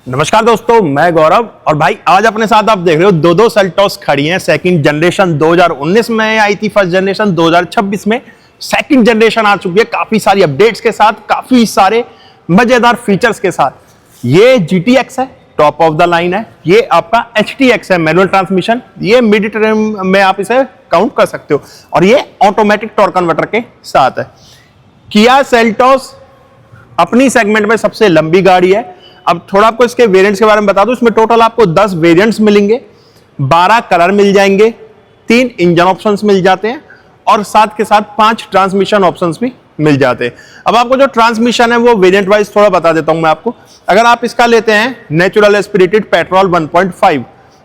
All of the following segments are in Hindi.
नमस्कार दोस्तों, मैं गौरव और भाई आज अपने साथ आप देख रहे हो दो सेल्टॉस खड़ी हैं। सेकंड जनरेशन 2019 में आई थी, फर्स्ट जनरेशन 2026 में सेकंड जनरेशन आ चुकी है, काफी सारी अपडेट्स के साथ, काफी सारे मजेदार फीचर्स के साथ। ये GTX है, टॉप ऑफ द लाइन है। ये आपका HTX है, मैनुअल ट्रांसमिशन। ये मिड टर्म में आप इसे काउंट कर सकते हो और ये ऑटोमेटिक टॉर्क कन्वर्टर के साथ है। किया सेल्टॉस अपनी सेगमेंट में सबसे लंबी गाड़ी है। अब थोड़ा आपको इसके वेरिएंट्स के बारे में बता दूं। इसमें टोटल आपको 10 वेरिएंट्स मिलेंगे, 12 कलर मिल जाएंगे, 3 इंजन ऑप्शंस मिल जाते हैं और साथ के साथ 5 ट्रांसमिशन ऑप्शंस भी मिल जाते हैं। अब आपको जो ट्रांसमिशन है वो वेरिएंट वाइज थोड़ा बता देता हूं मैं आपको। अगर आप इसका लेते हैं नेचुरल एस्पिरेटेड पेट्रोल 1.5,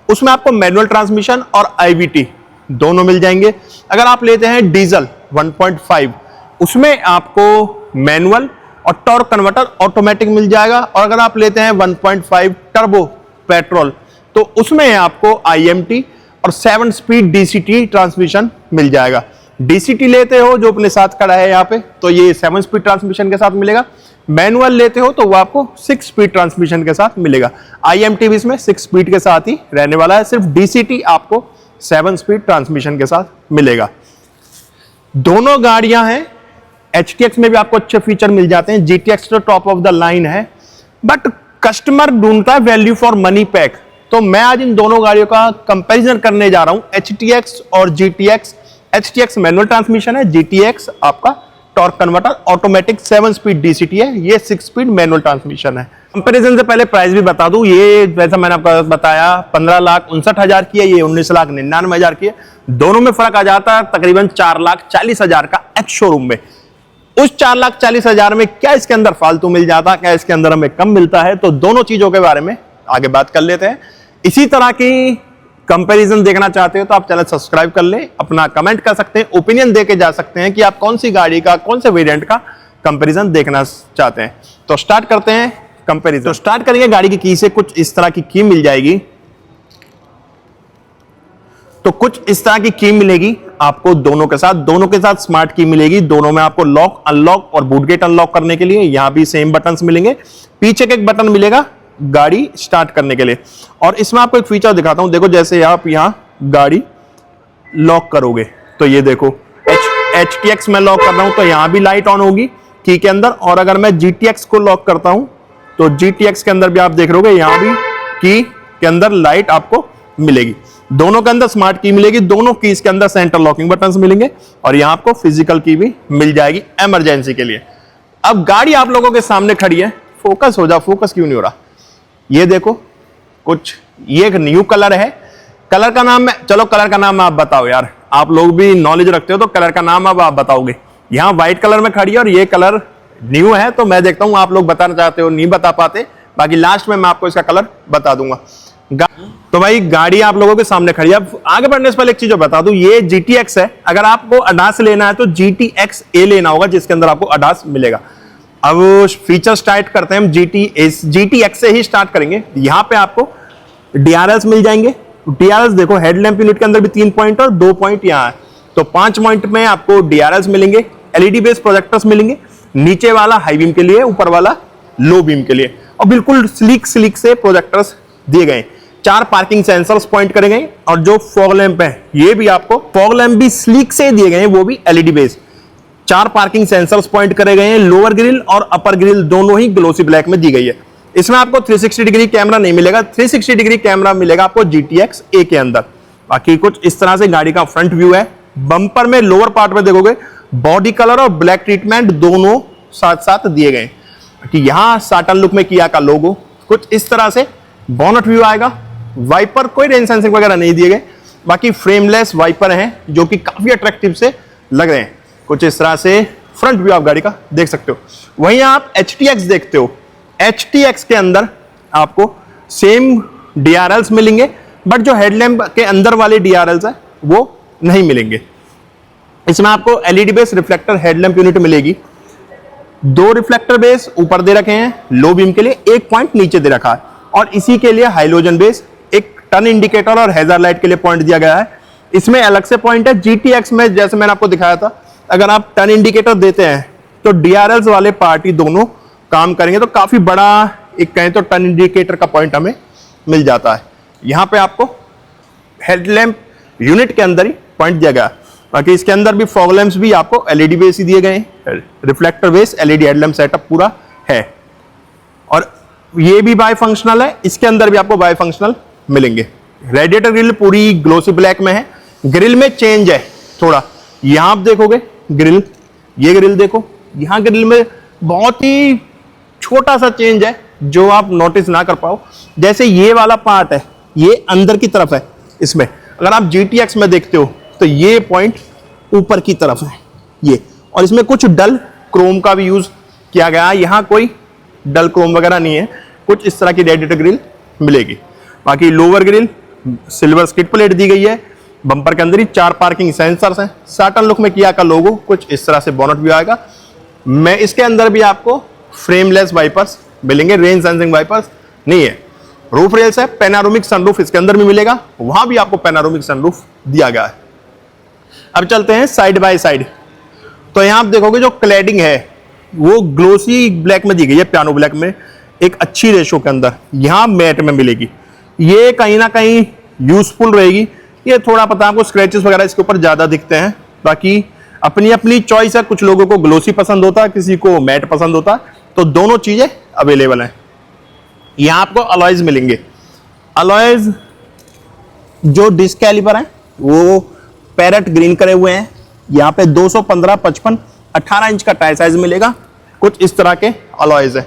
उसमें आपको मैनुअल ट्रांसमिशन और IVT दोनों मिल जाएंगे। अगर आप लेते हैं डीजल 1.5, उसमें आपको मैनुअल और टॉर्क कन्वर्टर ऑटोमेटिक मिल जाएगा। और अगर आप लेते हैं 1.5 टर्बो पेट्रोल, तो उसमें आपको IMT और 7 स्पीड DCT ट्रांसमिशन मिल जाएगा। DCT लेते हो जो अपने साथ खड़ा है यहाँ पे, तो ये 7 स्पीड ट्रांसमिशन के साथ मिलेगा। मैनुअल लेते हो तो वो आपको 6 स्पीड ट्रांसमिशन के साथ मिलेगा। IMT भी इसमें 6 स्पीड के साथ ही रहने वाला है। सिर्फ DCT आपको 7 स्पीड ट्रांसमिशन के साथ मिलेगा। दोनों गाड़ियां हैं। HTX में भी आपको अच्छे फीचर मिल जाते हैं। GTX तो टॉप ऑफ द लाइन है, बट कस्टमर ढूंढता है वैल्यू फॉर मनी पैक। तो मैं आज इन दोनों गाड़ियों का कंपैरिजन करने जा रहा हूं, HTX और GTX। HTX मैनुअल ट्रांसमिशन है, GTX आपका torque converter automatic 7 speed DCT है, ये 6 स्पीड मैनुअल ट्रांसमिशन है। कंपैरिजन से पहले प्राइस भी बता दूं। ये जैसा मैंने आपको बताया 15,59,000 की है, ये 19,99,000 की है। दोनों में फर्क आ जाता है तकरीबन 4,40,000 का एक्स शोरूम में। उस 4,40,000 में क्या इसके अंदर फालतू मिल जाता है, क्या इसके अंदर हमें कम मिलता है, तो दोनों चीजों के बारे में आगे बात कर लेते हैं। इसी तरह की कंपैरिजन देखना चाहते हो तो आप चैनल सब्सक्राइब कर ले, अपना कमेंट कर सकते हैं, ओपिनियन देके जा सकते हैं कि आप कौन सी गाड़ी का, कौन से वेरिएंट का कंपैरिजन देखना चाहते हैं। तो स्टार्ट करते हैं कंपैरिजन। तो स्टार्ट करेंगे गाड़ी की की से। कुछ इस तरह की की मिल जाएगी, तो कुछ इस तरह की की मिलेगी आपको दोनों के साथ स्मार्ट की मिलेगी। दोनों में आपको लॉक, अनलॉक और बूट गेट अनलॉक करने के लिए यहां भी सेम बटन्स मिलेंगे। पीछे का एक बटन मिलेगा गाड़ी स्टार्ट करने के लिए। और इसमें आपको एक फीचर दिखाता हूं। देखो, जैसे आप यहां गाड़ी लॉक करोगे तो ये देखो HTX में लॉक कर रहा हूं तो यहां भी लाइट ऑन होगी की के अंदर। और अगर मैं GTX को लॉक करता हूं तो GTX के अंदर भी आप देख रहोगे यहां भी की के अंदर लाइट आपको मिलेगी। दोनों के अंदर स्मार्ट की मिलेगी, दोनों कीज के अंदर सेंटर लॉकिंग बटन्स मिलेंगे और यहां आपको फिजिकल की भी मिल जाएगी इमरजेंसी के लिए। अब गाड़ी आप लोगों के सामने खड़ी है। फोकस हो जा, फोकस क्यों नहीं हो रहा? ये देखो, कुछ ये एक न्यू कलर है। कलर का नाम चलो कलर का नाम आप बताओ यार, आप लोग भी नॉलेज रखते हो तो कलर का नाम अब आप बताओगे। यहां व्हाइट कलर में खड़ी है और ये कलर न्यू है, तो मैं देखता हूं आप लोग बताना चाहते हो, नहीं बता पाते। बाकी लास्ट में मैं आपको इसका कलर बता दूंगा। तो भाई गाड़ी आप लोगों के सामने खड़ी है। अब आगे बढ़ने से पहले एक चीज बता दूं, ये GTX है। अगर आपको ADAS लेना है तो GTX A लेना होगा, जिसके अंदर आपको ADAS मिलेगा। अब फीचर स्टार्ट करते हैं हम GTX से ही स्टार्ट करेंगे। यहां पे आपको DRLs मिल जाएंगे। DRLs देखो, हेडलैम्प यूनिट के अंदर भी 3 पॉइंट और 2 पॉइंट यहां है, तो 5 पॉइंट में आपको DRLs मिलेंगे। LED बेस्ड प्रोजेक्टर्स मिलेंगे, नीचे वाला हाई बीम के लिए, ऊपर वाला लो बीम के लिए, और बिल्कुल स्लीक से प्रोजेक्टर्स दिए गए। 4 पार्किंग सेंसर्स पॉइंट करे गए और जो फॉग लैंप है ये भी आपको फॉग लैंप भी स्लीक से दिए गए हैं, वो भी LED based. 4 parking sensors point करे गए हैं। लोअर ग्रिल और अपर ग्रिल दोनों ही ग्लोसी ब्लैक में दी गई है। इसमें आपको 360 डिग्री कैमरा नहीं मिलेगा, 360 डिग्री कैमरा मिलेगा आपको GTX A के अंदर। बाकी कुछ इस तरह से गाड़ी का फ्रंट व्यू है। बंपर में लोअर पार्ट में देखोगे बॉडी कलर और ब्लैक ट्रीटमेंट दोनों साथ साथ दिए गए। यहां साटन लुक में किया का लोगो कुछ इस तरह से। बोनट व्यू आएगा। वाइपर कोई रेन सेंसिंग वगैरह नहीं दिए गए, बाकी फ्रेमलेस वाइपर हैं जो कि काफी अट्रैक्टिव से लग रहे हैं। कुछ इस तरह से फ्रंट व्यू आप गाड़ी का देख सकते हो। वहीं आप HTX देखते हो, HTX के अंदर आपको सेम DRLs मिलेंगे, बट जो हेडलैम्प के अंदर वाले DRLs है वो नहीं मिलेंगे। इसमें आपको LED base reflector headlamp unit मिलेगी। 2 रिफ्लेक्टर बेस ऊपर दे रखे हैं लो बीम के लिए, 1 पॉइंट नीचे दे रखा है, और इसी के लिए हाइलोजन बेस, एक टर्न इंडिकेटर और हैजर लाइट के लिए पॉइंट दिया गया है। इसमें अलग से पॉइंट है। GTX में जैसे मैंने आपको दिखाया था, अगर आप टर्न इंडिकेटर देते हैं तो DRLs वाले पार्टी दोनों काम करेंगे, तो काफी बड़ा एक कहें तो टर्न इंडिकेटर का पॉइंट हमें मिल जाता है। यहाँ पे आपको हेडलैम्प यूनिट के अंदर ही पॉइंट दिया गया। बाकी इसके अंदर भी फॉग लैंप्स भी आपको एलईडी बेस ही दिए गए हैं, reflector base LED headlamp setup पूरा है। और ये भी बाय फंक्शनल है, इसके अंदर भी आपको बाय फंक्शनल मिलेंगे। रेडिएटर ग्रिल पूरी ग्लोसी ब्लैक में है। ग्रिल में चेंज है थोड़ा, यहां आप देखोगे ग्रिल, ये ग्रिल देखो, यहां ग्रिल में बहुत ही छोटा सा चेंज है जो आप नोटिस ना कर पाओ। जैसे ये वाला पार्ट है ये अंदर की तरफ है, इसमें अगर आप GTX में देखते हो तो ये पॉइंट ऊपर की तरफ है ये, और इसमें कुछ डल क्रोम का भी यूज किया गया है। यहां कोई डल क्रोम वगैरह नहीं है, कुछ इस तरह की रेडिएटर ग्रिल मिलेगी। बाकी lower grille silver skid plate दी गई है। बम्पर के अंदर ही 4 पार्किंग सेंसर्स हैं। साटन लुक में किया का लोगो कुछ इस तरह से बोनट भी आएगा। मैं इसके अंदर भी आपको फ्रेमलेस वाइपर्स मिलेंगे, रेन सेंसिंग वाइपर्स नहीं है। रूफ रेल्स है, पैनारोमिक सनरूफ इसके अंदर भी मिलेगा, वहां भी आपको पैनारोमिक सनरूफ दिया गया है। अब चलते हैं साइड बाय साइड। तो यहां आप देखोगे जो क्लैडिंग है वो ग्लोसी ब्लैक में दी गई है, पियानो ब्लैक में एक अच्छी रेशो के अंदर। यहां मैट में मिलेगी, ये कहीं ना कहीं यूजफुल रहेगी। ये थोड़ा पता आपको स्क्रैचेस वगैरह इसके ऊपर ज्यादा दिखते हैं, बाकी अपनी अपनी चॉइस है। कुछ लोगों को ग्लोसी पसंद होता है, किसी को मैट पसंद होता है, तो दोनों चीजें अवेलेबल हैं। यहां आपको अलॉयज मिलेंगे। अलॉयज जो डिस्क कैलिपर है वो पैरेट ग्रीन करे हुए हैं। यहाँ पे 215, 55, 18 इंच का टायर साइज मिलेगा। कुछ इस तरह के अलॉयज है।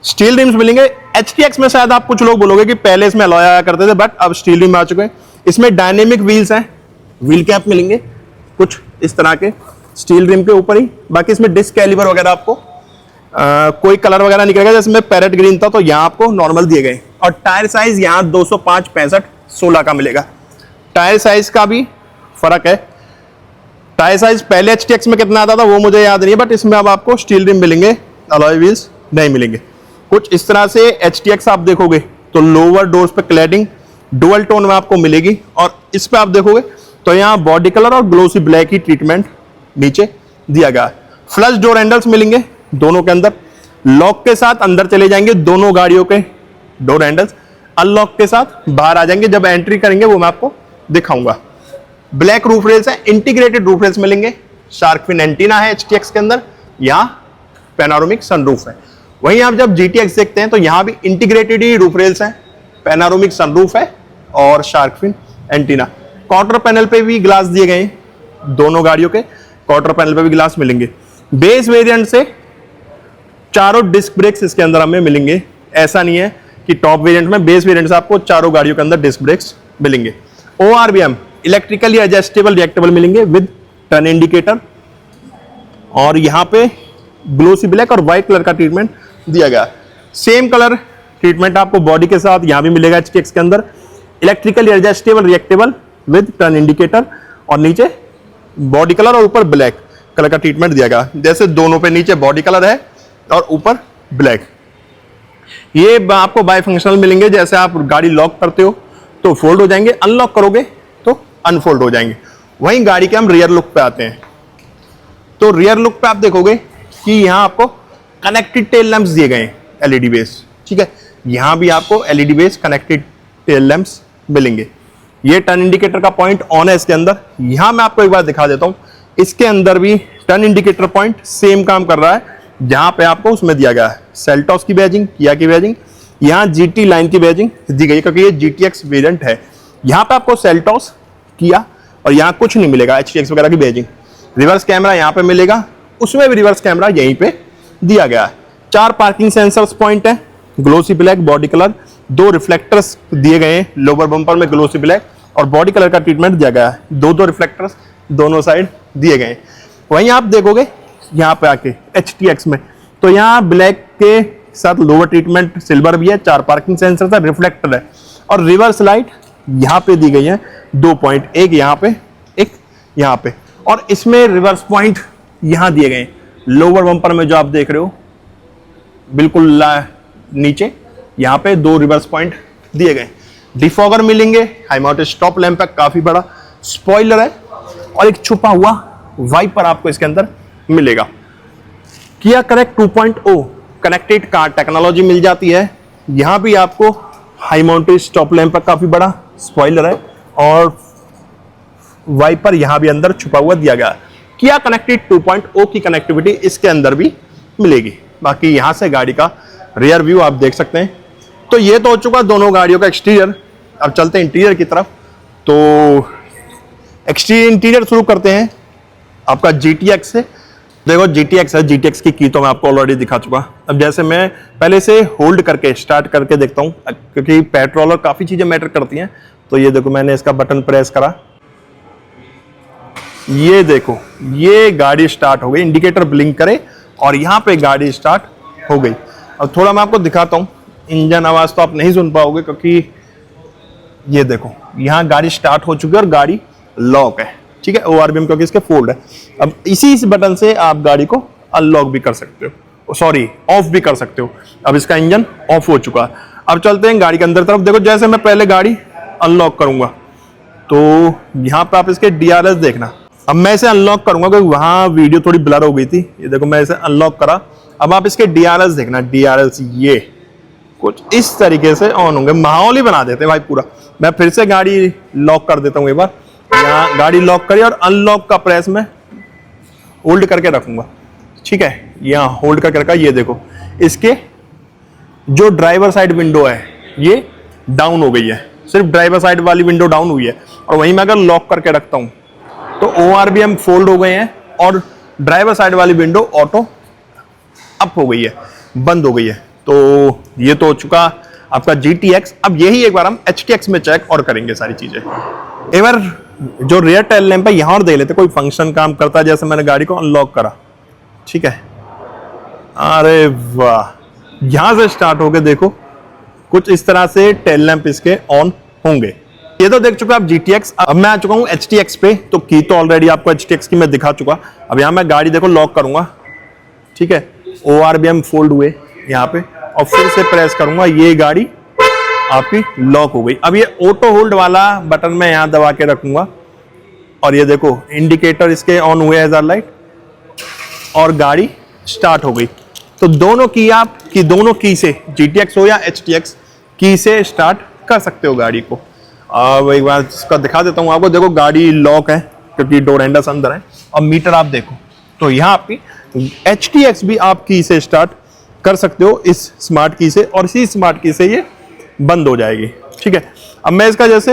स्टील रिम्स मिलेंगे। HTX में शायद आप कुछ लोग बोलोगे कि पहले इसमें अलॉय आया करते थे, बट अब स्टील रिम आ चुके हैं। इसमें डायनेमिक व्हील्स हैं, व्हील कैप मिलेंगे कुछ इस तरह के स्टील रिम के ऊपर ही। बाकी इसमें डिस्क कैलिबर वगैरह आपको कोई कलर वगैरह निकलेगा, जैसे में पैरेट ग्रीन था तो यहाँ आपको नॉर्मल दिए गए। और टायर साइज यहाँ 205, 65, 16 का मिलेगा। टायर साइज का भी फर्क है। टायर साइज पहले HTX में कितना आता था वो मुझे याद नहीं है, बट इसमें अब आपको स्टील रिम मिलेंगे, अलॉय व्हील्स नहीं मिलेंगे। कुछ इस तरह से HTX आप देखोगे तो लोअर डोर्स पे क्लैडिंग डुअल टोन में आपको मिलेगी। और इस पे आप देखोगे तो यहाँ बॉडी कलर और ग्लोसी ब्लैक ही ट्रीटमेंट नीचे दिया गया है। फ्लश डोर हैंडल्स मिलेंगे दोनों के अंदर। लॉक के साथ अंदर चले जाएंगे दोनों गाड़ियों के डोर हैंडल्स, अनलॉक के साथ बाहर आ जाएंगे। जब एंट्री करेंगे वो मैं आपको दिखाऊंगा। ब्लैक रूफ रेल्स है, इंटीग्रेटेड रूफ रेल्स मिलेंगे। शार्क फिन एंटीना है HTX के अंदर, यहाँ पैनारोमिक सनरूफ है। वहीं आप जब GTX देखते हैं तो यहाँ भी इंटीग्रेटेड ही रूफ रेल्स हैं, पैनारोमिक सनरूफ है और shark fin antenna. Quarter panel पे भी ग्लास दिए गए हैं, दोनों गाड़ियों के क्वार्टर पैनल पे भी ग्लास मिलेंगे। बेस वेरिएंट से चारों डिस्क ब्रेक्स इसके अंदर हमें मिलेंगे। ऐसा नहीं है कि टॉप वेरिएंट में, बेस वेरिएंट से आपको चारों गाड़ियों के अंदर डिस्क ब्रेक्स मिलेंगे। ORVM इलेक्ट्रिकली एडजस्टेबल रिएक्टेबल मिलेंगे विद टर्न इंडिकेटर। और यहाँ पे ग्लोसी ब्लैक और व्हाइट कलर का ट्रीटमेंट दिया गया। सेम कलर ट्रीटमेंट आपको बॉडी के साथ यहाँ भी मिलेगा HTX के अंदर। Electrically adjustable retractable with turn indicator, और नीचे बॉडी कलर और ऊपर ब्लैक कलर का ट्रीटमेंट दिया गया। जैसे दोनों पे नीचे बॉडी कलर है और ऊपर ब्लैक। ये आपको बाय फंक्शनल मिलेंगे। जैसे आप गाड़ी लॉक करते हो तो फोल्ड हो जाएंगे, अनलॉक करोगे तो अनफोल्ड हो जाएंगे। वहीं गाड़ी के हम रियर लुक पे आते हैं। तो रियर लुक पे आप देखोगे कि यहाँ आपको कनेक्टेड टेल लैंप्स दिए गए हैं LED बेस, ठीक है। यहाँ भी आपको LED base connected tail lamps मिलेंगे। ये टर्न इंडिकेटर का पॉइंट ऑन है इसके अंदर। यहाँ मैं आपको एक बार दिखा देता हूँ, इसके अंदर भी टर्न इंडिकेटर पॉइंट सेम काम कर रहा है। जहां पे आपको उसमें दिया गया है सेल्टॉस की बैजिंग, किया की बैजिंग, यहाँ GT लाइन की बैजिंग दी गई क्योंकि ये GTX वेरिएंट है। यहाँ पे आपको सेल्टॉस, किया और यहाँ कुछ नहीं मिलेगा HTX वगैरह की बैजिंग। रिवर्स कैमरा यहाँ पे मिलेगा, उसमें भी रिवर्स कैमरा यहीं पे दिया गया है। 4 पार्किंग सेंसर्स पॉइंट है, glossy black body colour, 2 reflectors दिए गए हैं लोअर बम्पर में ग्लोसी ब्लैक और बॉडी कलर का ट्रीटमेंट दिया गया है। 2 रिफ्लेक्टर्स दोनों साइड दिए गए। वहीं आप देखोगे यहाँ पे आके HTX में तो यहाँ ब्लैक के साथ लोअर ट्रीटमेंट सिल्वर भी है, 4 पार्किंग सेंसर है, रिफ्लेक्टर है और रिवर्स लाइट यहाँ पे दी गई है 2 पॉइंट, एक यहाँ पे एक यहाँ पे। और इसमें रिवर्स पॉइंट यहाँ दिए गए लोअर बम्पर में जो आप देख रहे हो बिल्कुल नीचे, यहाँ पे 2 रिवर्स पॉइंट दिए गए। डिफॉगर मिलेंगे, हाई माउंटेड स्टॉप लैंप है, काफी बड़ा स्पॉइलर है और एक छुपा हुआ वाइपर आपको इसके अंदर मिलेगा। किया करेक्ट 2.0 कनेक्टेड कार टेक्नोलॉजी मिल जाती है। यहाँ भी आपको हाई माउंटेड स्टॉप लैंप का काफी बड़ा स्पॉइलर है और वाइपर यहाँ भी अंदर छुपा हुआ दिया गया है। किया कनेक्टेड 2.0 की कनेक्टिविटी इसके अंदर भी मिलेगी। बाकी यहाँ से गाड़ी का रियर व्यू आप देख सकते हैं। तो ये तो हो चुका दोनों गाड़ियों का एक्सटीरियर। अब चलते हैं इंटीरियर की तरफ। तो एक्सटीरियर इंटीरियर शुरू करते हैं आपका GTX से। देखो GTX है, GTX की की तो मैं आपको ऑलरेडी दिखा चुका। अब जैसे मैं पहले से होल्ड करके स्टार्ट करके देखता हूँ, क्योंकि पेट्रोल और काफी चीजें मैटर करती हैं। तो ये देखो मैंने इसका बटन प्रेस करा, ये देखो ये गाड़ी स्टार्ट हो गई, इंडिकेटर ब्लिंक करे और यहाँ पे गाड़ी स्टार्ट हो गई। अब थोड़ा मैं आपको दिखाता हूँ, इंजन आवाज तो आप नहीं सुन पाओगे क्योंकि ये देखो यहाँ गाड़ी स्टार्ट हो चुकी है और गाड़ी लॉक है, ठीक है, ORBM क्योंकि इसके फोल्ड है। अब इस बटन से आप गाड़ी को अनलॉक भी कर सकते हो, सॉरी ऑफ भी कर सकते हो। अब इसका इंजन ऑफ हो चुका है। अब चलते हैं गाड़ी के अंदर तरफ। देखो जैसे मैं पहले गाड़ी अनलॉक करूंगा तो यहाँ पे आप इसके DRS देखना। अब मैं इसे अनलॉक करूंगा क्योंकि वहां वीडियो थोड़ी ब्लर हो गई थी। ये देखो मैं इसे अनलॉक करा। अब आप इसके DRS देखना, DRS ये कुछ इस तरीके से ऑन होंगे, माहौल ही बना देते हैं भाई पूरा। मैं फिर से गाड़ी लॉक कर देता हूँ एक बार। यहाँ गाड़ी लॉक करी और अनलॉक का प्रेस में होल्ड करके रखूंगा, ठीक है, यहाँ होल्ड करके रखा। ये देखो इसके जो ड्राइवर साइड विंडो है ये डाउन हो गई है, सिर्फ ड्राइवर साइड वाली विंडो डाउन हुई है। और वहीं मैं अगर लॉक करके रखता हूँ तो ORBM फोल्ड हो गए हैं और ड्राइवर साइड वाली विंडो ऑटो अप हो गई है, बंद हो गई है। तो ये तो हो चुका आपका GTX। अब यही एक बार हम HTX में चेक और करेंगे सारी चीजें। एक बार जो रियर टेल लैंप है यहां और देख लेते, कोई फंक्शन काम करता है। जैसे मैंने गाड़ी को अनलॉक करा, ठीक है, अरे वाह, यहां से स्टार्ट हो गए। देखो कुछ इस तरह से टेल लैंप इसके ऑन होंगे। ये तो देख चुका आप GTX। अब मैं आ चुका हूं HTX पे। तो की तो ऑलरेडी आपको HTX की मैं दिखा चुका। अब यहां मैं गाड़ी देखो लॉक करूंगा, ठीक है, ORBM फोल्ड हुए यहाँ पे और फिर से प्रेस करूंगा, ये गाड़ी आपकी लॉक हो गई। अब ये ऑटो होल्ड वाला बटन मैं यहाँ दबा के रखूंगा और ये देखो इंडिकेटर इसके ऑन हुए, हैजार्ड लाइट, और गाड़ी स्टार्ट हो गई। तो दोनों की आप की दोनों की से GTX हो या HTX की से स्टार्ट कर सकते हो गाड़ी को। अब एक बार इसका दिखा देता हूँ आपको। देखो गाड़ी लॉक है क्योंकि डोर हैंडल्स अंदर है। और मीटर आप देखो तो यहाँ आपकी HTX भी आप की से स्टार्ट कर सकते हो इस स्मार्ट की से, और इसी स्मार्ट की से ये बंद हो जाएगी, ठीक है। अब मैं इसका जैसे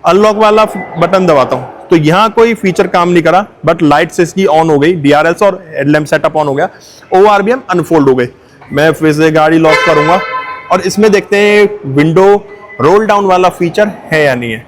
अनलॉक वाला बटन दबाता हूँ तो यहाँ कोई फीचर काम नहीं करा, बट लाइट से इसकी ऑन हो गई, DRS और हेडलैम्प सेटअप ऑन हो गया, ORBM अनफोल्ड हो गए। मैं फिर से गाड़ी लॉक करूंगा और इसमें देखते हैं विंडो रोल डाउन वाला फीचर है या नहीं है।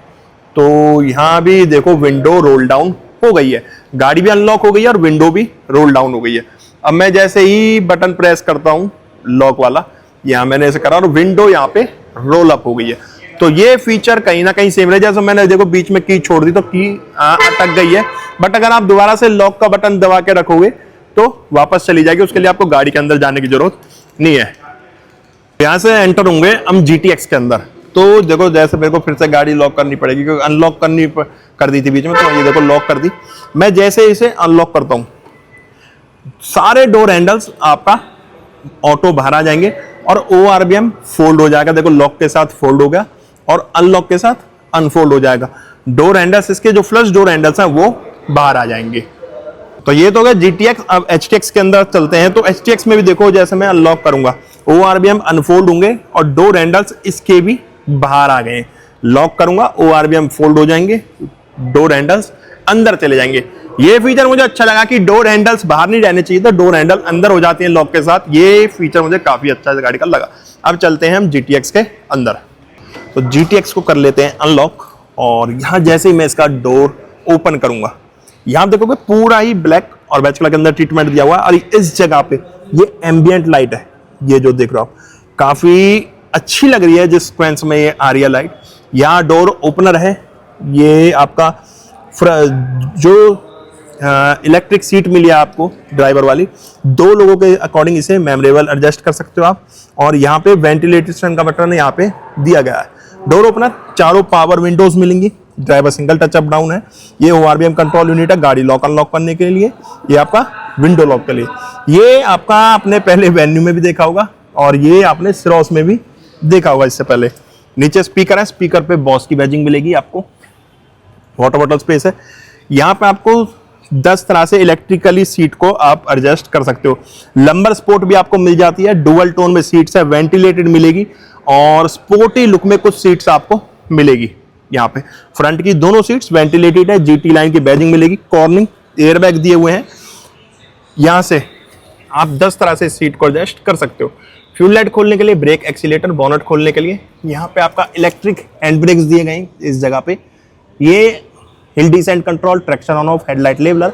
तो यहाँ भी देखो विंडो रोल डाउन हो गई है, गाड़ी भी अनलॉक हो गई है और विंडो भी रोल डाउन हो गई है। अब मैं जैसे ही बटन प्रेस करता हूँ लॉक वाला, यहाँ मैंने ऐसे करा और विंडो यहाँ पे रोल अप हो गई है। तो ये फीचर कहीं ना कहीं सेम रहे। जैसे मैंने देखो बीच में की छोड़ दी तो की अटक गई है, बट अगर आप दोबारा से लॉक का बटन दबा के रखोगे तो वापस चली जाएगी। उसके लिए आपको गाड़ी के अंदर जाने की जरूरत नहीं है। यहाँ से एंटर होंगे हम GTX के अंदर। तो देखो जैसे मेरे को फिर से गाड़ी लॉक करनी पड़ेगी क्योंकि अनलॉक कर दी थी बीच में, तो ये देखो लॉक कर दी। मैं जैसे इसे अनलॉक करता हूँ सारे डोर हैंडल्स आपका ऑटो बाहर आ जाएंगे और ORBM फोल्ड हो जाएगा। देखो लॉक के साथ फोल्ड हो गया और अनलॉक के साथ अनफोल्ड हो जाएगा। डोर हैंडल्स इसके जो फ्लश डोर हैंडल्स हैं वो बाहर आ जाएंगे। तो ये तो हो गया GTX। अब HTX के अंदर चलते हैं। तो HTX में भी देखो जैसे मैं अनलॉक करूंगा ORBM अनफोल्ड होंगे और डोर हैंडल्स इसके भी बाहर आ गए। लॉक करूंगा ORBM फोल्ड हो जाएंगे, डोर हैंडल्स अंदर चले जाएंगे। ये फीचर मुझे अच्छा लगा कि डोर हैंडल्स बाहर नहीं रहने चाहिए तो डोर हैंडल अंदर हो जाती हैं लॉक के साथ। ये फीचर मुझे काफी अच्छा गाड़ी का लगा। अब चलते हैं हम GTX के अंदर। तो GTX को कर लेते हैं अनलॉक और यहां जैसे ही मैं इसका डोर ओपन करूंगा, यहां देखोगे पूरा ही ब्लैक और बेज कलर के अंदर ट्रीटमेंट दिया हुआ है। और इस जगह पे ये एम्बियंट लाइट है, ये जो देख रहे हो आप, काफी अच्छी लग रही है जिस सीक्वेंस में ये आ रही है लाइट। यहाँ डोर ओपनर है, ये आपका जो इलेक्ट्रिक सीट मिली है आपको ड्राइवर वाली, 2 लोगों के अकॉर्डिंग इसे मेमोरेबल एडजस्ट कर सकते हो आप। और यहाँ पे वेंटिलेशन का बटन यहाँ पे दिया गया है। डोर ओपनर, चारों पावर विंडोज मिलेंगी, driver single touch up down है। ये ORBM कंट्रोल यूनिट है गाड़ी लॉक अनलॉक करने के लिए। ये आपका विंडो लॉक के लिए। ये आपका आपने पहले वेन्यू में भी देखा होगा और ये आपने सिरोस में भी देखा होगा इससे पहले। नीचे स्पीकर है, स्पीकर पे बॉस की बैजिंग मिलेगी आपको। वाटर बॉटल स्पेस है। यहाँ पे आपको 10 तरह से इलेक्ट्रिकली सीट को आप एडजस्ट कर सकते हो। लंबर स्पोर्ट भी आपको मिल जाती है, डुअल टोन में सीट्स है, वेंटिलेटेड मिलेगी और स्पोर्टी लुक में कुछ सीट्स आपको मिलेगी। यहाँ पे फ्रंट की दोनों सीट्स वेंटिलेटेड है, जीटी लाइन की बैजिंग मिलेगी, कॉर्निंग एयरबैग दिए हुए हैं। यहां से आप 10 तरह से सीट को एडजस्ट कर सकते हो। फ्यूल लाइट खोलने के लिए, ब्रेक एक्सीलेटर, बोनट खोलने के लिए यहाँ पे आपका इलेक्ट्रिक हैंड ब्रेक्स दिए गए हैं इस जगह पे। ये हिल descent control, traction on of, headlight leveller,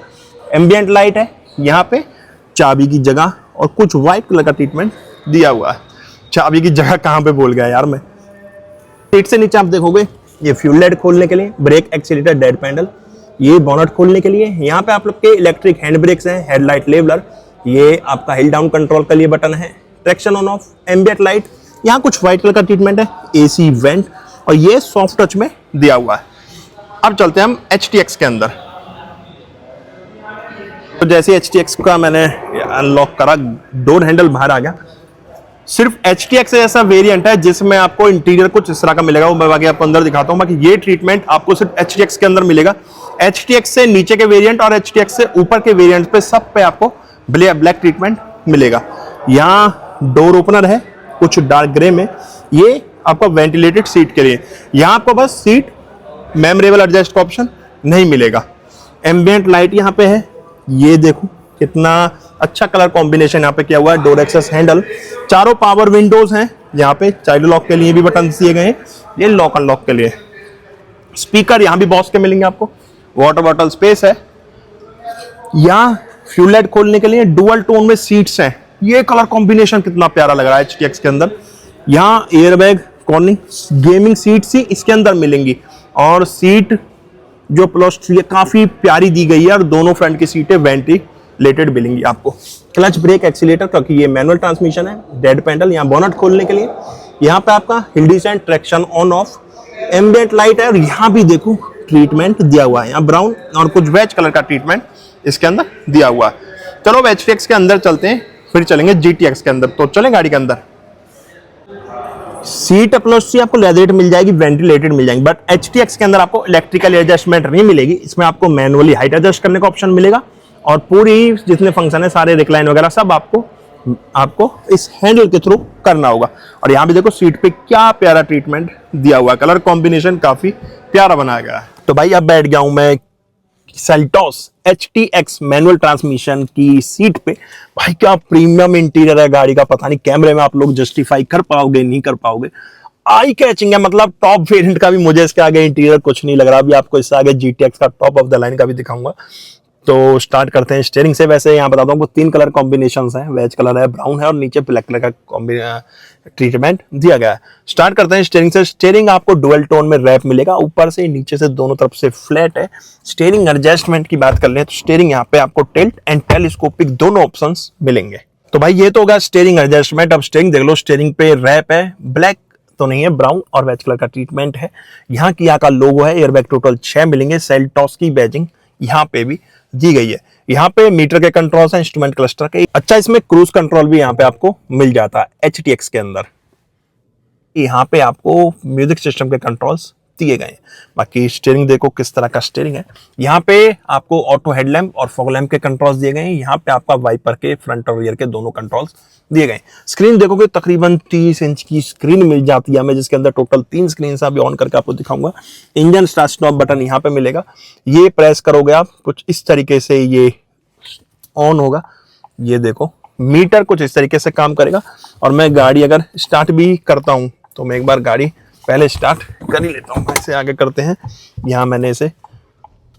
ambient light है। यहाँ पे चाबी की जगह और कुछ व्हाइट कलर का ट्रीटमेंट दिया हुआ है। चाबी की जगह कहाँ पे भूल गया यार मैं। सीट से नीचे आप देखोगे ये फ्यूल लाइट खोलने के लिए, ब्रेक एक्सीलेटर, डेड पैडल, ये बोनट खोलने के लिए। यहाँ पे आप लोग के इलेक्ट्रिक हैंड ब्रेक्स हैं, हेडलाइट लेवलर, ये आपका हिल डाउन कंट्रोल के लिए बटन है, traction on of, ambient light, यहाँ कुछ व्हाइट कलर का ट्रीटमेंट है, एसी वेंट और ये सॉफ्ट टच में दिया हुआ है। अब चलते हैं हम HTX के अंदर। तो जैसे HTX का मैंने अनलॉक करा, डोर हैंडल बाहर आ गया। सिर्फ HTX ऐसा वेरिएंट है जिसमें आपको इंटीरियर कुछ इस तरह का मिलेगा, वो मैं बाकी आपको अंदर दिखाता हूं। बाकी ये ट्रीटमेंट आपको सिर्फ HTX के अंदर मिलेगा। HTX से नीचे के वेरिएंट और HTX से ऊपर के वेरिएंट पे सब पे आपको ब्लैक ट्रीटमेंट मिलेगा। यहाँ डोर ओपनर है कुछ डार्क ग्रे में, ये आपको वेंटिलेटेड सीट के लिए। यहाँ आपको बस सीट मेमोरेबल एडजस्ट का ऑप्शन नहीं मिलेगा। एम्बियंट लाइट यहाँ पे है, ये देखो कितना अच्छा कलर कॉम्बिनेशन यहाँ पे किया हुआ है। डोर एक्सेस हैंडल, चारों पावर विंडोज हैं। यहाँ पे चाइल्ड लॉक के लिए भी बटन दिए गए हैं, ये लॉक अनलॉक के लिए। स्पीकर यहाँ भी बॉस के मिलेंगे आपको। वाटर बॉटल स्पेस है। यहाँ फ्यूल लाइट खोलने के लिए डुअल टोन में सीट्स हैं। ये कलर कॉम्बिनेशन कितना प्यारा लग रहा है HTX के अंदर। यहाँ एयरबैग, कॉर्निंग, गेमिंग सीट्स ही इसके अंदर मिलेंगी और सीट जो प्लस काफी प्यारी दी गई है और दोनों फ्रंट की सीटें वेंटिलेटेड मिलेंगी आपको। क्लच, ब्रेक, एक्सीलेटर, क्योंकि ये मैनुअल ट्रांसमिशन है, डेड पैडल, यहाँ बोनट खोलने के लिए। यहाँ पे आपका hill descent, traction on of, ambient light है और यहाँ भी देखो ट्रीटमेंट दिया हुआ है। यहाँ ब्राउन और कुछ वेज कलर का ट्रीटमेंट इसके अंदर दिया हुआ है। चलो अब HTX के अंदर चलते हैं, फिर चलेंगे GTX के अंदर। तो चलें गाड़ी के अंदर। सीट अपलोस्ट्री आपको लेदरेट मिल जाएगी, वेंटिलेटेड मिल जाएगी, बट HTX के अंदर आपको इलेक्ट्रिकल एडजस्टमेंट नहीं मिलेगी। इसमें आपको मैनुअली हाइट एडजस्ट करने का ऑप्शन मिलेगा और पूरी जितने फंक्शन है, सारे रिक्लाइन वगैरह सब आपको इस हैंडल के थ्रू करना होगा। और यहाँ भी देखो सीट पे क्या प्यारा ट्रीटमेंट दिया हुआ है, कलर कॉम्बिनेशन काफी प्यारा बनाया गया है। तो भाई अब बैठ गया हूं मैं सेल्टॉस HTX मैनुअल ट्रांसमिशन की सीट पे। भाई क्या प्रीमियम इंटीरियर है गाड़ी का, पता नहीं कैमरे में आप लोग जस्टिफाई कर पाओगे नहीं कर पाओगे। आई कैचिंग है, मतलब टॉप वेरिएंट का भी मुझे इसके आगे इंटीरियर कुछ नहीं लग रहा। अभी आपको इससे आगे GTX का टॉप ऑफ द लाइन का भी दिखाऊंगा। तो स्टार्ट करते हैं स्टीयरिंग से। वैसे यहाँ बताता हूँ 3 कलर कॉम्बिनेशंस हैं, वेज कलर है, ब्राउन है और नीचे ब्लैक कलर का ट्रीटमेंट दिया गया है। स्टार्ट करते हैं स्टीयरिंग से। स्टीयरिंग आपको डुअल टोन में रैप मिलेगा, ऊपर से नीचे से दोनों तरफ से फ्लैट है। स्टीयरिंग एडजस्टमेंट की बात कर ले तो स्टीयरिंग यहाँ पे आपको टिल्ट एंड टेलीस्कोपिक दोनों ऑप्शंस मिलेंगे। तो भाई ये तो होगा स्टीयरिंग एडजस्टमेंट। अब स्टीयरिंग देख लो, स्टीयरिंग पे रैप है, ब्लैक तो नहीं है, ब्राउन और वेज कलर का ट्रीटमेंट है। यहाँ किया का लोगो है, एयरबैग टोटल 6 मिलेंगे, सेल्टॉस की बैजिंग यहाँ पे भी दी गई है। यहाँ पे मीटर के कंट्रोल्स हैं, इंस्ट्रूमेंट क्लस्टर के। अच्छा, इसमें क्रूज कंट्रोल भी यहाँ पे आपको मिल जाता है HTX के अंदर। यहाँ पे आपको म्यूजिक सिस्टम के कंट्रोल्स दिए गए हैं। बाकी स्टीयरिंग देखो किस तरह का स्टीयरिंग है। यहाँ पे आपको ऑटो हेडलैम्प और फॉग लैम्प के कंट्रोल्स दिए गए हैं। यहाँ पे आपका वाइपर के फ्रंट और रियर के दोनों कंट्रोल्स दिए गए। स्क्रीन देखोगे तकरीबन 30 इंच की स्क्रीन मिल जाती है हमें, जिसके अंदर टोटल 3 स्क्रीन अभी ऑन करके आपको दिखाऊंगा। इंजन स्टार्ट स्टॉप बटन यहाँ पे मिलेगा, ये प्रेस करोगे आप कुछ इस तरीके से ये ऑन होगा। ये देखो मीटर कुछ इस तरीके से काम करेगा। और मैं गाड़ी अगर स्टार्ट भी करता हूँ तो मैं एक बार गाड़ी पहले स्टार्ट कर ही लेता हूँ। ऐसे आगे करते हैं, यहाँ मैंने इसे,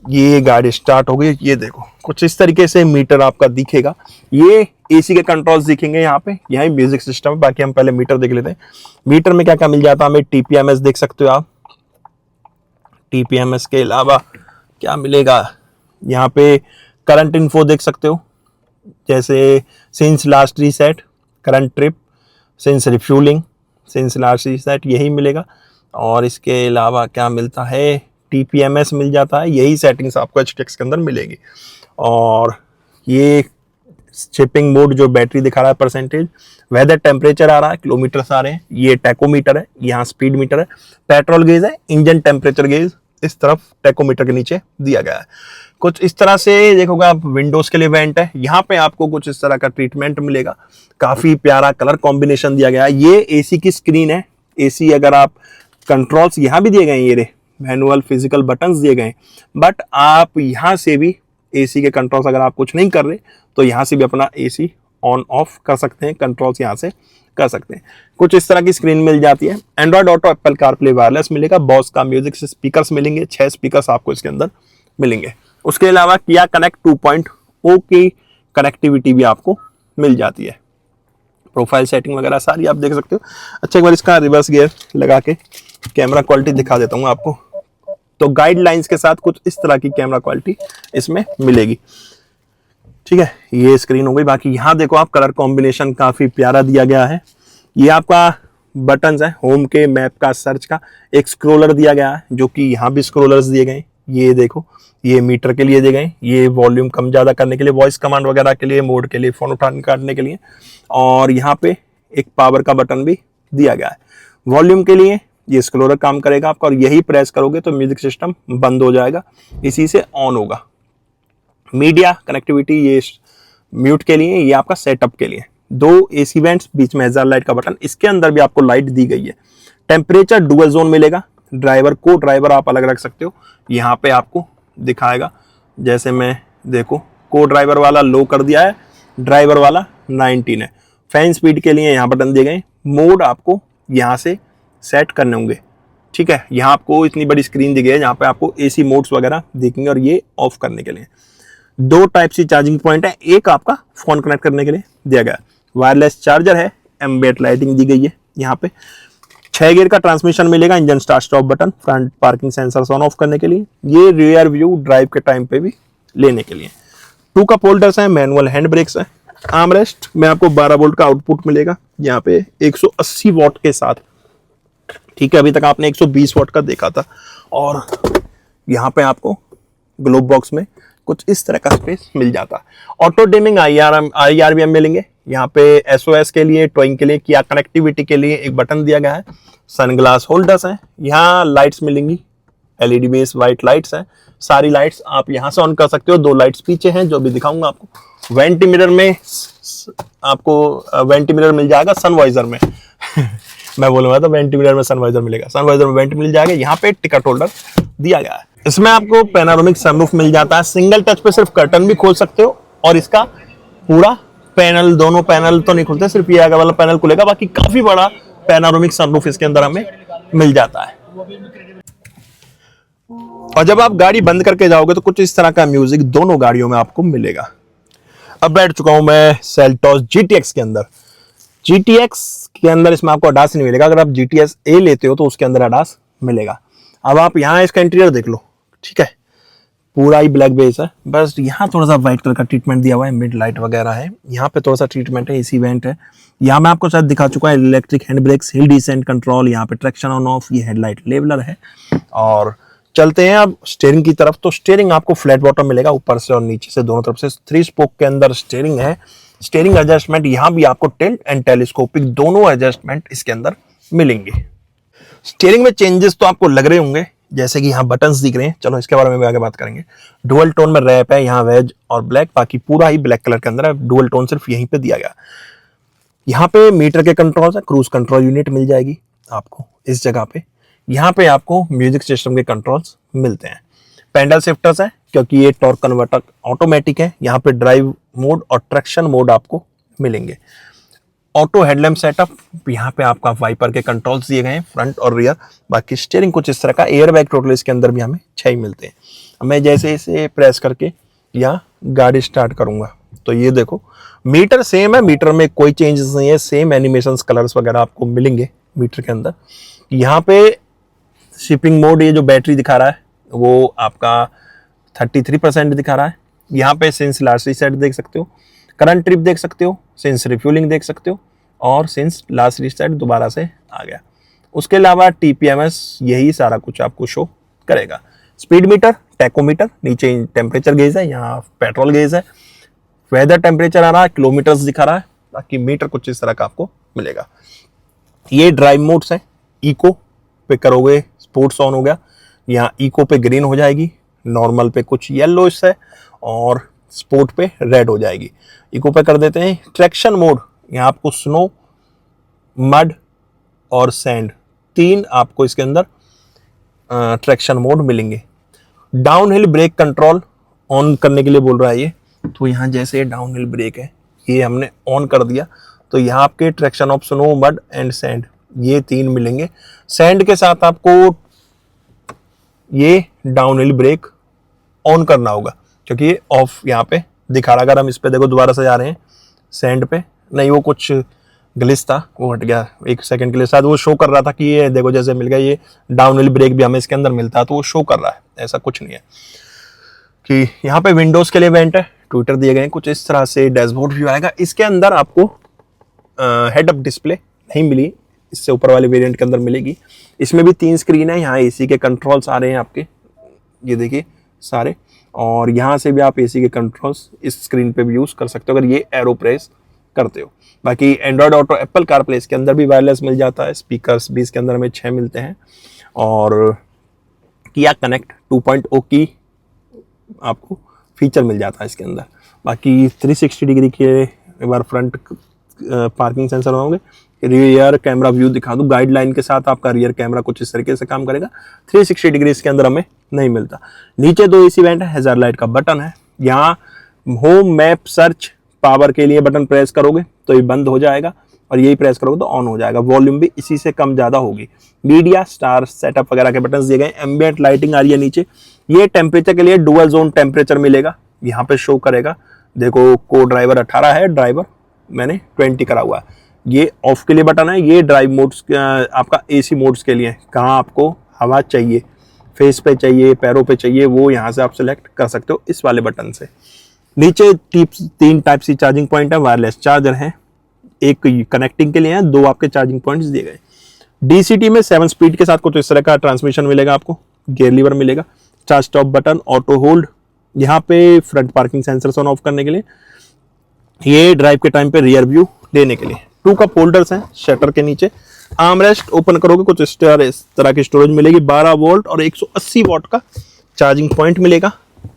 ये गाड़ी स्टार्ट हो गई। ये देखो कुछ इस तरीके से मीटर आपका दिखेगा। ये AC के कंट्रोल्स दिखेंगे यहाँ पे, यहाँ म्यूजिक सिस्टम है। बाकी हम पहले मीटर देख लेते हैं। मीटर में क्या क्या मिल जाता है हमें, TPMS देख सकते हो आप। TPMS के अलावा क्या मिलेगा, यहाँ पे करंट इन्फो देख सकते हो, जैसे since last reset, current trip, since refuelling, since last reset, यही मिलेगा। और इसके अलावा क्या मिलता है, TPMS मिल जाता है। यही सेटिंग्स आपको HTX के अंदर मिलेगी। और ये शिपिंग मोड जो बैटरी दिखा रहा है परसेंटेज, वेदर टेम्परेचर आ रहा है, किलोमीटर्स आ रहे हैं, ये टैकोमीटर है, यहाँ स्पीड मीटर है, पेट्रोल गेज है, इंजन टेम्परेचर गेज इस तरफ टैकोमीटर के नीचे दिया गया है। कुछ इस तरह से देखोगे आप, विंडोज के लिए वेंट है, यहाँ पे आपको कुछ इस तरह का ट्रीटमेंट मिलेगा, काफी प्यारा कलर कॉम्बिनेशन दिया गया है। ये एसी की स्क्रीन है, एसी अगर आप कंट्रोल्स यहाँ भी दिए गए हैं, ये रे मैनुअल फिजिकल बटन्स दिए गए, बट आप यहाँ से भी एसी के कंट्रोल्स अगर आप कुछ नहीं कर रहे तो यहाँ से भी अपना एसी ऑन ऑफ कर सकते हैं, कंट्रोल्स यहाँ से कर सकते हैं। कुछ इस तरह की स्क्रीन मिल जाती है। Android auto, Apple CarPlay wireless मिलेगा, बॉस का म्यूजिक से स्पीकर्स मिलेंगे, 6 स्पीकर्स आपको इसके अंदर मिलेंगे। उसके अलावा किया कनेक्ट 2.0 की कनेक्टिविटी भी आपको मिल जाती है। प्रोफाइल सेटिंग वगैरह सारी आप देख सकते हो। अच्छा, एक बार इसका रिवर्स गियर लगा के कैमरा क्वालिटी दिखा देता हूँ आपको। तो गाइडलाइंस के साथ कुछ इस तरह की कैमरा क्वालिटी इसमें मिलेगी। ठीक है, ये स्क्रीन हो गई। बाकी यहाँ देखो आप, कलर कॉम्बिनेशन काफी प्यारा दिया गया है। ये आपका बटन्स है, होम के, मैप का, सर्च का, एक स्क्रोलर दिया गया है जो कि यहाँ भी स्क्रोलर्स दिए गए। ये देखो, ये मीटर के लिए दिए गए, ये वॉल्यूम कम ज्यादा करने के लिए, वॉइस कमांड वगैरह के लिए, मोड के लिए, फोन उठाने काटने के लिए, और यहाँ पे एक पावर का बटन भी दिया गया है। वॉल्यूम के लिए ये स्क्रोलर काम करेगा आपका, और यही प्रेस करोगे तो म्यूजिक सिस्टम बंद हो जाएगा, इसी से ऑन होगा। मीडिया कनेक्टिविटी, ये म्यूट के लिए, ये आपका सेटअप के लिए। 2 एसी वेंट्स, बीच में हैजार्ड लाइट का बटन, इसके अंदर भी आपको लाइट दी गई है। टेम्परेचर डुअल जोन मिलेगा, ड्राइवर को ड्राइवर आप अलग रख सकते हो, यहाँ पे आपको दिखाएगा। जैसे मैं देखो, को ड्राइवर वाला लो कर दिया है, ड्राइवर वाला 19 है। फैन स्पीड के लिए यहाँ बटन दिए गए, मोड आपको यहाँ से सेट करने होंगे। ठीक है, यहाँ आपको इतनी बड़ी स्क्रीन दी गई है, यहाँ पे आपको एसी मोड्स वगैरह देखेंगे, और ये ऑफ करने के लिए 2 टाइप सी चार्जिंग पॉइंट है, एक आपका फोन कनेक्ट करने के लिए दिया गया है, वायरलेस चार्जर है, एम्बिएंट लाइटिंग दी गई है। यहाँ पे 6 गियर का ट्रांसमिशन मिलेगा, engine start stop button, front parking sensor on off करने के लिए, ये रियर व्यू ड्राइव के टाइम पे भी लेने के लिए। 2 कप होल्डर्स है, मैनुअल हैंड ब्रेक्स है, आर्मरेस्ट में आपको 12 वोल्ट का आउटपुट मिलेगा, यहाँ पे 180 वॉट के साथ। ठीक है, अभी तक आपने 120 वॉट का देखा था। और यहाँ पे आपको ग्लोब बॉक्स में कुछ इस तरह का स्पेस मिल जाता है। ऑटो डिमिंग IRBM मिलेंगे, यहाँ पे SOS के लिए, टोइंग के लिए, किया कनेक्टिविटी के लिए एक बटन दिया गया है। सनग्लास होल्डर्स हैं, यहाँ लाइट्स मिलेंगी, LED बेस वाइट लाइट्स हैं, सारी लाइट्स आप यहाँ से ऑन कर सकते हो। 2 लाइट्स पीछे हैं जो भी दिखाऊंगा आपको। वेंट मिरर में आपको वेंट मिरर मिल जाएगा सनवाइजर में मैं बोलूंगा तो वेंट मिरर में सनवाइजर मिलेगा, सनवाइजर में वेंट मिल जाएगा। यहाँ पे टिकट होल्डर दिया गया है। इसमें आपको पैनोरामिक सनरूफ मिल जाता है, सिंगल टच पे सिर्फ कर्टन भी खोल सकते हो, और इसका पूरा पैनल, दोनों पैनल तो नहीं खुलते, सिर्फ ये आगे वाला पैनल खुलेगा, बाकी काफी बड़ा पैनोरामिक सनरूफ इसके अंदर हमें मिल जाता है। और जब आप गाड़ी बंद करके जाओगे तो कुछ इस तरह का म्यूजिक दोनों गाड़ियों में आपको मिलेगा। अब बैठ चुका हूं मैं सेल्टॉस GTX के अंदर। GTX के अंदर इसमें आपको ADAS नहीं मिलेगा, अगर आप GTS A लेते हो तो उसके अंदर ADAS मिलेगा। अब आप यहाँ इसका इंटीरियर देख लो, ठीक है, पूरा ही ब्लैक बेस है, बस यहाँ थोड़ा सा व्हाइट कलर का ट्रीटमेंट दिया हुआ है, मिड लाइट वगैरह है, यहाँ पे थोड़ा सा ट्रीटमेंट है, एसी वेंट है। यहाँ मैं आपको शायद दिखा चुका है, electric hand brakes, hill descent control, यहाँ पे ट्रैक्शन ऑन ऑफ, ये हेडलाइट लेवलर है। और चलते हैं अब स्टीयरिंग की तरफ। तो स्टीयरिंग आपको फ्लैट बॉटम मिलेगा, ऊपर से और नीचे से दोनों तरफ से 3 स्पोक के अंदर स्टीयरिंग है। स्टीयरिंग एडजस्टमेंट यहाँ भी आपको टिल्ट एंड टेलीस्कोपिक दोनों एडजस्टमेंट इसके अंदर मिलेंगे। स्टीयरिंग में चेंजेस तो आपको लग रहे होंगे, जैसे कि यहाँ बटन्स दिख रहे हैं, चलो इसके बारे में भी आगे बात करेंगे। डुअल टोन में रैप है, यहाँ वेज और ब्लैक, बाकी पूरा ही ब्लैक कलर के अंदर है, डुअल टोन सिर्फ यहीं पे दिया गया। यहाँ पे मीटर के कंट्रोल है, क्रूज कंट्रोल यूनिट मिल जाएगी आपको इस जगह पे। यहाँ पे आपको म्यूजिक सिस्टम के कंट्रोल्स मिलते हैं। पेंडल शिफ्टर्स है, क्योंकि ये टॉर्क कन्वर्टर ऑटोमेटिक है। यहाँ पे ड्राइव मोड और ट्रैक्शन मोड आपको मिलेंगे। ऑटो हेडलैम्प सेटअप, यहाँ पे आपका वाइपर के कंट्रोल्स दिए गए हैं, फ्रंट और रियर। बाकी स्टीयरिंग कुछ इस तरह का, एयर बैग टोटल इसके अंदर भी हमें 6 ही मिलते हैं। मैं जैसे इसे प्रेस करके यहाँ गाड़ी स्टार्ट करूंगा तो ये देखो, मीटर सेम है, मीटर में कोई चेंजेस नहीं है, सेम एनिमेशंस, कलर्स वगैरह आपको मिलेंगे मीटर के अंदर। यहाँ पे शिपिंग मोड, ये जो बैटरी दिखा रहा है वो आपका 33% दिखा रहा है। यहाँ पे सिंस लास्ट रीसेट देख सकते हो, करंट ट्रिप देख सकते हो, सिंस रिफ्यूलिंग देख सकते हो, और सिंस लास्ट रीसेट दोबारा से आ गया। उसके अलावा TPMS यही सारा कुछ आपको शो करेगा। स्पीड मीटर, टैकोमीटर, नीचे टेम्परेचर गेज है, यहाँ पेट्रोल गेज है, वेदर टेम्परेचर आ रहा है, किलोमीटर्स दिखा रहा है, बाकी मीटर कुछ इस तरह का आपको मिलेगा। ये ड्राइव मोड्स है, इको पे करोगे स्पोर्ट्स ऑन हो गया, यहाँ इको पे ग्रीन हो जाएगी, नॉर्मल पे कुछ येलो है और स्पोर्ट पे रेड हो जाएगी। इको पे कर देते हैं। ट्रैक्शन मोड, यहाँ आपको स्नो, मड और सैंड, 3 आपको इसके अंदर ट्रैक्शन मोड मिलेंगे। Down hill brake control on करने के लिए बोल रहा है ये, तो यहाँ जैसे डाउन हिल ब्रेक है ये हमने ऑन कर दिया तो यहाँ आपके traction of snow, mud and sand ये 3 मिलेंगे। सैंड के साथ आपको ये डाउन हिल ब्रेक ऑन करना होगा क्योंकि ये ऑफ यहाँ पे दिखा रहा। अगर हम इस पे देखो दोबारा से जा रहे हैं सैंड पे, नहीं वो कुछ ग्लिच था वो हट गया, 1 सेकंड के लिए शायद वो शो कर रहा था कि ये देखो जैसे मिल गया, ये डाउन हिल ब्रेक भी हमें इसके अंदर मिलता है तो वो शो कर रहा है। ऐसा कुछ नहीं है कि यहाँ पे विंडोज के लिए इवेंट है, ट्विटर दिए गए हैं, कुछ इस तरह से डैशबोर्ड व्यू आएगा। इसके अंदर आपको हेड अप डिस्प्ले नहीं मिली, इससे ऊपर वाले वेरिएंट के अंदर मिलेगी। इसमें भी 3 स्क्रीन है, यहाँ एसी के कंट्रोल्स आ रहे हैं आपके, ये देखिए सारे, और यहाँ से भी आप एसी के कंट्रोल्स इस स्क्रीन पे भी यूज कर सकते हो अगर ये एरो प्रेस करते हो। बाकी एंड्रॉयड ऑटो, एप्पल कारप्ले इसके अंदर भी वायरलेस मिल जाता है, स्पीकर्स भी इसके अंदर हमें 6 मिलते हैं, और किया कनेक्ट 2.0 की आपको फीचर मिल जाता है इसके अंदर। बाकी 360 डिग्री के एक बार फ्रंट पार्किंग सेंसर होंगे, रियर कैमरा व्यू दिखा दूं, गाइडलाइन के साथ आपका रियर कैमरा कुछ इस तरीके से काम करेगा। 360 डिग्री इसके अंदर हमें नहीं मिलता। नीचे 2 एसी वेंट है, हैजार्ड लाइट का बटन है, यहाँ होम, मैप, सर्च, पावर के लिए बटन प्रेस करोगे तो ये बंद हो जाएगा और यही प्रेस करोगे तो ऑन हो जाएगा। वॉल्यूम भी इसी से कम ज्यादा होगी। मीडिया, स्टार, सेटअप वगैरह के बटन दिए गए। एम्बिएंट लाइटिंग आ रही है नीचे। ये टेम्परेचर के लिए डुअल जोन टेम्परेचर मिलेगा, यहाँ पे शो करेगा। देखो को ड्राइवर 18 है, ड्राइवर मैंने 20 करा हुआ है। ये ऑफ के लिए बटन है, ये ड्राइव मोड्स आपका एसी मोड्स के लिए, कहाँ आपको हवा चाहिए, फेस पे चाहिए, पैरों पे चाहिए, वो यहाँ से आप सिलेक्ट कर सकते हो इस वाले बटन से। नीचे 3 टाइप सी चार्जिंग पॉइंट है, वायरलेस चार्जर है, एक कनेक्टिंग के लिए है, 2 आपके चार्जिंग पॉइंट्स दिए गए। डीसीटी में 7 स्पीड के साथ कुछ इस तरह का ट्रांसमिशन मिलेगा आपको। गियर लीवर मिलेगा, charge stop button, auto hold, यहाँ पे front parking sensor on off करने के लिए, ये ड्राइव के टाइम पे रियर व्यू लेने के लिए। 2 कप होल्डर्स हैं शटर के नीचे। आर्मरेस्ट ओपन करोगे कुछ इस तरह की स्टोरेज मिलेगी, 12 वोल्ट और 180 वॉट का चार्जिंग पॉइंट मिलेगा।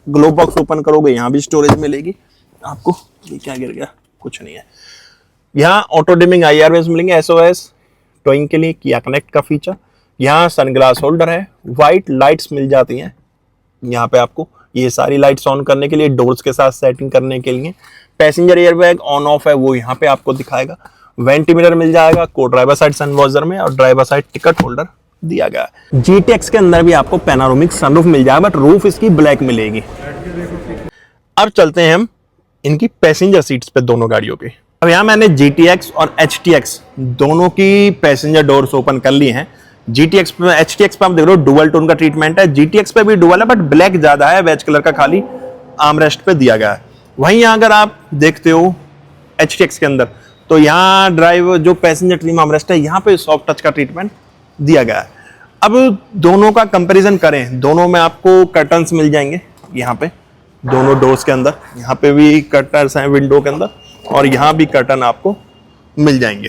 ग्लो बॉक्स ओपन करोगे यहाँ भी स्टोरेज मिलेगी आपको। ये क्या गिर गया, कुछ नहीं है। यहाँ ऑटो डिमिंग IR मिलेंगे, SOS टोइंग के लिए, किया कनेक्ट का फीचर। यहाँ सनग्लास होल्डर है, व्हाइट लाइट्स मिल जाती हैं यहाँ पे आपको, ये सारी लाइट्स ऑन करने के लिए, डोर्स के साथ सेटिंग करने के लिए। पैसेंजर एयरबैग ऑन ऑफ है वो यहाँ पे आपको दिखाएगा। वेंट मिरर मिल जाएगा, को ड्राइवर साइड सनवाइजर में, और ड्राइवर साइड टिकट होल्डर दिया गया है। GTX के अंदर भी आपको पैनोरामिक सनरूफ मिल जाएगा, बट रूफ इसकी ब्लैक मिलेगी। अब चलते हैं हम इनकी पैसेंजर सीट्स पे दोनों गाड़ियों के। अब यहाँ मैंने GTX और HTX दोनों की पैसेंजर डोर्स ओपन कर लिए हैं। GTX पे, HTX पे आप देख रहे हो डुअल टोन का ट्रीटमेंट है, GTX पे भी डुअल है बट ब्लैक ज्यादा है, वेज कलर का खाली आर्मरेस्ट पे दिया गया है। वहीं अगर आप देखते हो HTX के अंदर तो यहाँ ड्राइव जो पैसेंजर ट्रिम आर्मरेस्ट है यहाँ पे सॉफ्ट टच का ट्रीटमेंट दिया गया है। अब दोनों का कंपैरिजन करें, दोनों में आपको कर्टन्स मिल जाएंगे यहाँ पे दोनों डोर्स के अंदर, यहाँ पे भी कर्टन्स हैं विंडो के अंदर और यहाँ भी कर्टन आपको मिल जाएंगे।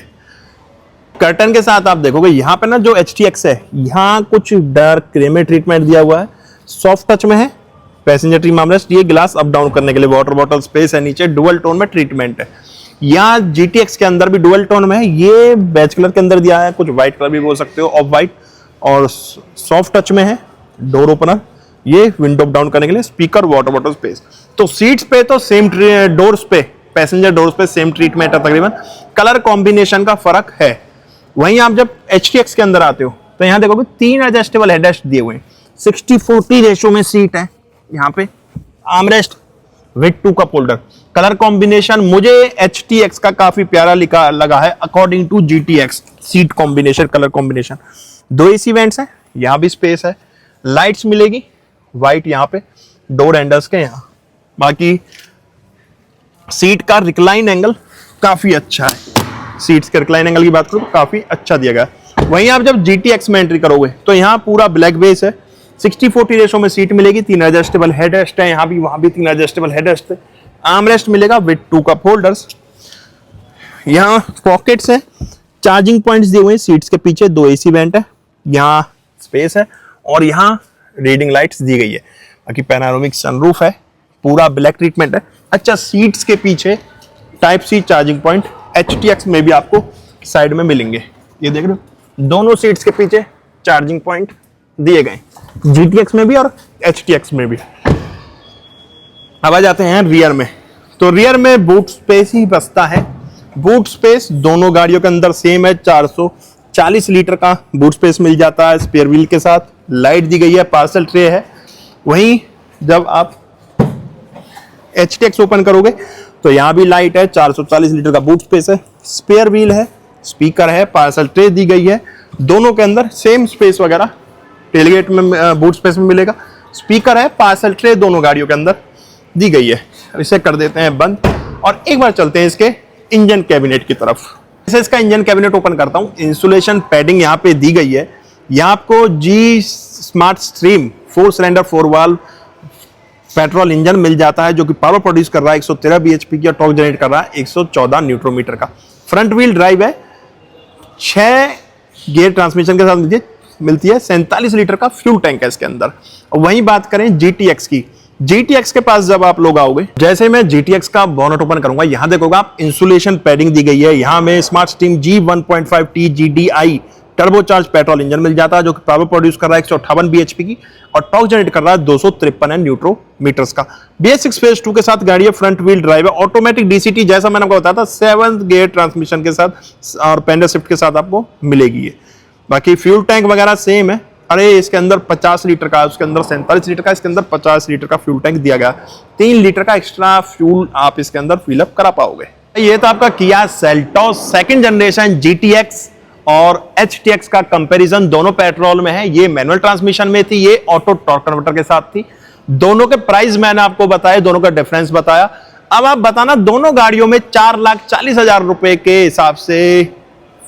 कर्टन के साथ आप देखोगे यहाँ पे ना जो HTX है यहाँ कुछ डार्क ग्रे में ट्रीटमेंट दिया हुआ है, सॉफ्ट टच में है पैसेंजर ट्रिम आर्मरेस्ट। ये ग्लास अप डाउन करने के लिए, वाटर बॉटल स्पेस है नीचे, डुअल टोन में ट्रीटमेंट है। यहाँ GTX के अंदर भी डुअल टोन में है, ये बेज कलर के अंदर दिया है, कुछ व्हाइट कलर भी बोल सकते हो, ऑफ व्हाइट, और सॉफ्ट टच में है। डोर ओपनर, ये विंडो अप डाउन करने के लिए, स्पीकर, वाटर बॉटल स्पेस। तो सीट्स पे तो सेम, डोर्स पे, पैसेंजर डोर्स पे सेम ट्रीटमेंट है तकरीबन, कलर कॉम्बिनेशन का फर्क है। वहीं आप जब HTX के अंदर आते हो तो यहाँ देखोगे 3 एडजस्टेबल हेडरेस्ट दिए हुए हैं, 60-40 रेशो में सीट है यहाँ पे, armrest with 2 cup holder. Colour combination मुझे HTX का काफी प्यारा लगा है according to GTX। Seat combination, colour combination. 2 AC vents है, यहाँ भी स्पेस है, लाइट्स मिलेगी व्हाइट यहाँ पे, डोर हैंडल्स के यहाँ। बाकी सीट का रिक्लाइन एंगल काफी अच्छा है, सीट्स के रिक्लाइन एंगल की बात करूं तो काफी अच्छा दिया गया है। वहीं आप जब GTX में एंट्री करोगे तो यहाँ पूरा ब्लैक बेस है, 60-40 रेशो में सीट मिलेगी, 3 एडजस्टेबल हेडरेस्ट है, यहाँ भी वहां भी 3 एडजस्टेबल हेडरेस्ट है। आर्मरेस्ट मिलेगा विद 2 कप होल्डर्स। यहाँ पॉकेट्स हैं, चार्जिंग पॉइंट्स दिए हुए हैं सीट्स के पीछे, 2 एसी वेंट है, यहाँ स्पेस है और यहाँ रीडिंग लाइट्स दी गई है। बाकी पैनारोमिक सनरूफ है, पूरा ब्लैक ट्रीटमेंट है। अच्छा, सीट्स के पीछे type C charging point HTX में भी आपको साइड में मिलेंगे। ये देख रहे हो, दोनों सीट्स के पीछे चार्जिंग पॉइंट दिए गए, GTX में भी और HTX में भी। अब आ जाते हैं रियर में। तो रियर में बूट स्पेस ही बचता है। बूट स्पेस दोनों गाड़ियों के अंदर सेम है, 440 लीटर का बूट स्पेस मिल जाता है स्पेयर व्हील के साथ। लाइट दी गई है, पार्सल ट्रे है। वहीं जब आप HTX ओपन करोगे तो यहां भी लाइट है, 440 लीटर का बूट स्पेस है, स्पेयर व्हील है, स्पीकर है, पार्सल ट्रे दी गई है। दोनों के अंदर सेम स्पेस वगैरह टेलगेट में बूट स्पेस में मिलेगा। स्पीकर है, पार्सल ट्रे दोनों गाड़ियों के अंदर दी गई है। इसे कर देते हैं बंद और एक बार चलते हैं इसके इंजन कैबिनेट की तरफ। जैसे इसका इंजन कैबिनेट ओपन करता हूं, इंसुलेशन पैडिंग यहाँ पे दी गई है। यहाँ आपको G smart stream 4 cylinder 4 valve petrol engine मिल जाता है, जो कि पावर प्रोड्यूस कर रहा है 113 bhp की और टॉर्क जनरेट कर रहा है 114 न्यूट्रन मीटर का। फ्रंट व्हील ड्राइव है, 6 गियर ट्रांसमिशन के साथ मिलती है। 47 लीटर का फ्यूल टैंक है इसके अंदर। और वहीं बात करें GTX की, GTX के पास जब आप लोग आओगे, जैसे मैं GTX का बोनट ओपन करूंगा, यहां देखोगे आप इंसुलेशन पैडिंग दी गई है। यहां में smart stream G1.5T GDI turbocharge petrol engine मिल जाता है, जो कि पावर प्रोड्यूस कर रहा है 158 bhp की और टॉर्क जनरेट कर रहा है 253 न्यूट्रन मीटर्स का। BS6 फेज 2 के साथ गाड़ी है, फ्रंट व्हील ड्राइव है, ऑटोमेटिक DCT जैसा मैंने आपको बताया था 7th गियर ट्रांसमिशन के साथ और पेंडल शिफ्ट के साथ आपको मिलेगी ये। बाकी फ्यूल टैंक वगैरह सेम है। अरे इसके अंदर 50 लीटर का, उसके अंदर 47 लीटर का, इसके अंदर 50 लीटर का फ्यूल टैंक दिया गया। 3 लीटर का एक्स्ट्रा फ्यूल आप इसके अंदर फिलअप करा पाओगे। ये तो आपका Kia Seltos second generation GTX और HTX का कंपैरिजन दोनों पेट्रोल में है। ये मैनुअल ट्रांसमिशन में थी, ये ऑटो टॉर्क कन्वर्टर के साथ थी। दोनों के प्राइस मैंने आपको बताया, दोनों का डिफरेंस बताया। अब आप बताना दोनों गाड़ियों में 4,40,000 रुपए के हिसाब से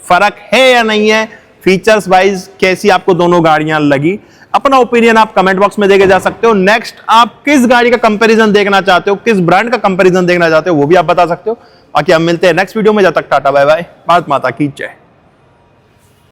फर्क है या नहीं है, फीचर्स वाइज कैसी आपको दोनों गाड़ियां लगी। अपना ओपिनियन आप कमेंट बॉक्स में देके जा सकते हो। नेक्स्ट आप किस गाड़ी का कंपैरिजन देखना चाहते हो, किस ब्रांड का कंपैरिजन देखना चाहते हो, वो भी आप बता सकते हो। बाकी हम मिलते हैं नेक्स्ट वीडियो में। जब तक टाटा बाय बाय, भारत माता की जय।